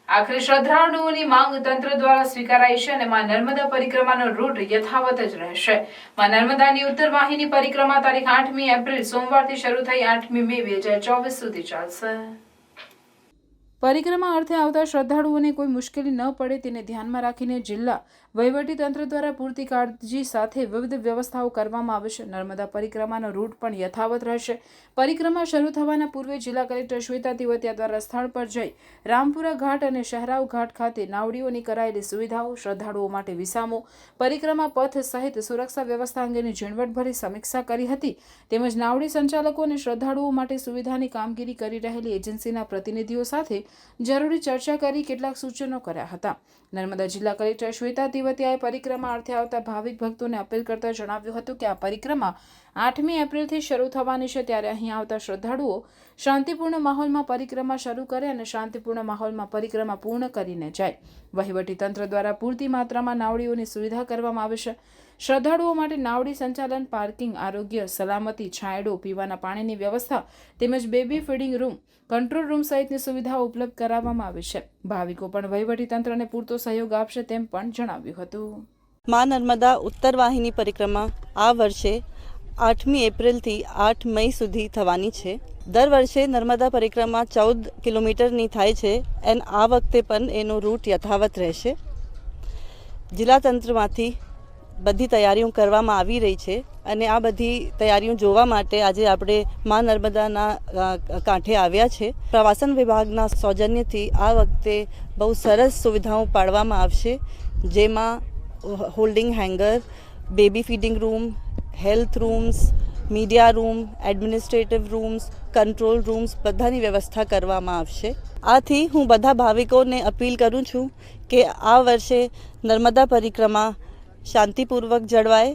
આખરે શ્રદ્ધાળુઓની માંગ તંત્ર દ્વારા સ્વીકારાઈ છે અને માં નર્મદા પરિક્રમાનો રૂટ યથાવત જ રહેશે। માં નર્મદાની ઉત્તર વાહિની પરિક્રમા તારીખ 8મી એપ્રિલ સોમવારથી શરૂ થઈ 8મી મે 2024 સુધી ચાલશે। પરિક્રમા અર્થે આવતા શ્રદ્ધાળુઓને કોઈ મુશ્કેલી ન પડે તેને ધ્યાનમાં રાખીને જિલ્લા વહીવટી તંત્ર દ્વારા પૂરતી કાળજી સાથે વિવિધ વ્યવસ્થાઓ કરવામાં આવશે। નર્મદા પરિક્રમાનો રૂટ પણ યથાવત રહેશે। પરિક્રમા શરૂ થવાના પૂર્વે જિલ્લા કલેક્ટર શ્વેતા તિવતિયા દ્વારા સ્થળ પર જઈ રામપુરા ઘાટ અને શહેરાવ ઘાટ ખાતે નાવડીઓની કરાયેલી સુવિધાઓ, શ્રદ્ધાળુઓ માટે વિસામો, પરિક્રમા પથ સહિત સુરક્ષા વ્યવસ્થા અંગેની ઝીણવટભરી સમીક્ષા કરી હતી। તેમજ નાવડી સંચાલકો અને શ્રદ્ધાળુઓ માટે સુવિધાની કામગીરી કરી રહેલી એજન્સીના પ્રતિનિધિઓ સાથે જરૂરી ચર્ચા કરી કેટલાક સૂચનો કર્યા હતા। નર્મદા જિલ્લા કલેક્ટર શ્વેતા તિવતિયાએ પરિક્રમા અર્થે આવતા ભાવિક ભક્તોને અપીલ કરતા જણાવ્યું હતું કે આ પરિક્રમા 8મી એપ્રિલથી શરૂ થવાની છે, ત્યારે અહીં આવતા શ્રદ્ધાળુઓ શાંતિપૂર્ણ માહોલમાં પરિક્રમા શરૂ કરે અને શાંતિપૂર્ણ માહોલમાં પરિક્રમા પૂર્ણ કરીને જાય। વહીવટી તંત્ર દ્વારા પૂરતી માત્રામાં નાવડીઓની સુવિધા કરવામાં આવે છે। શ્રદ્ધાળુઓ માટે નાવડી સંચાલન, પાર્કિંગ, આરોગ્ય, સલામતી, છાંયડો, પીવાના પાણીની વ્યવસ્થા તેમજ baby feeding room, control room સહિતની સુવિધાઓ ઉપલબ્ધ કરાવવામાં આવી છે। ભાવિકો પણ વહીવટી તંત્રને પૂરતો સહયોગ આપશે તેમ પણ જણાવ્યું હતું। માં નર્મદા ઉત્તર વાહિની પરિક્રમા આ વર્ષે 8મી એપ્રિલથી 8 મઈ સુધી થવાની છે। દર વર્ષે નર્મદા પરિક્રમા 14 કિલોમીટરની થાય છે અને આ વખતે પણ એનો રૂટ યથાવત રહેશે। જિલ્લા તંત્રમાંથી બધી તૈયારીઓ કરવામાં આવી રહી છે અને આ બધી તૈયારીઓ જોવા માટે આજે આપણે માં નર્મદાના કાંઠે આવ્યા છે। પ્રવાસન વિભાગના સૌજન્યથી આ વખતે બહુ સરસ સુવિધાઓ પાડવામાં આવશે, જેમાં holding hanger, baby feeding room, health rooms, media room, administrative rooms, control rooms બધાની વ્યવસ્થા કરવામાં આવશે। આથી હું બધા ભાવિકોને અપીલ કરું છું કે આ વર્ષે નર્મદા પરિક્રમા શાંતિપૂર્વક જળવાય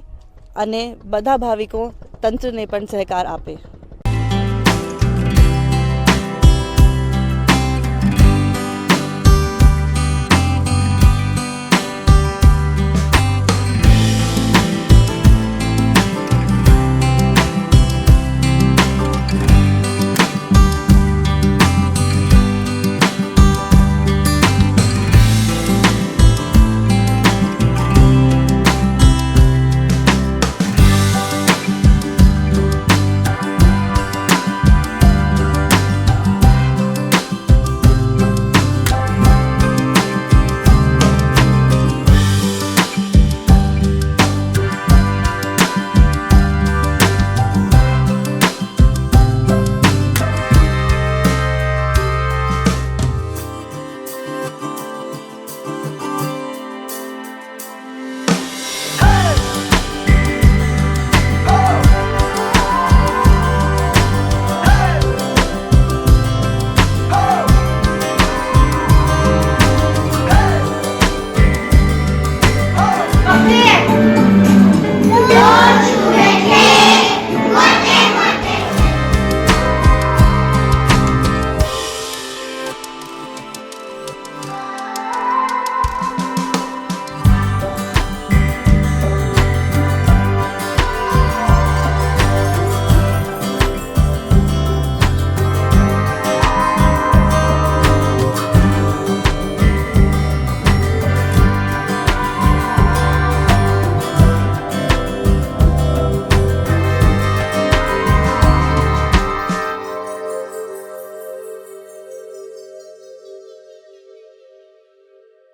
અને બધા ભાવિકો તંત્રને પણ સહકાર આપે।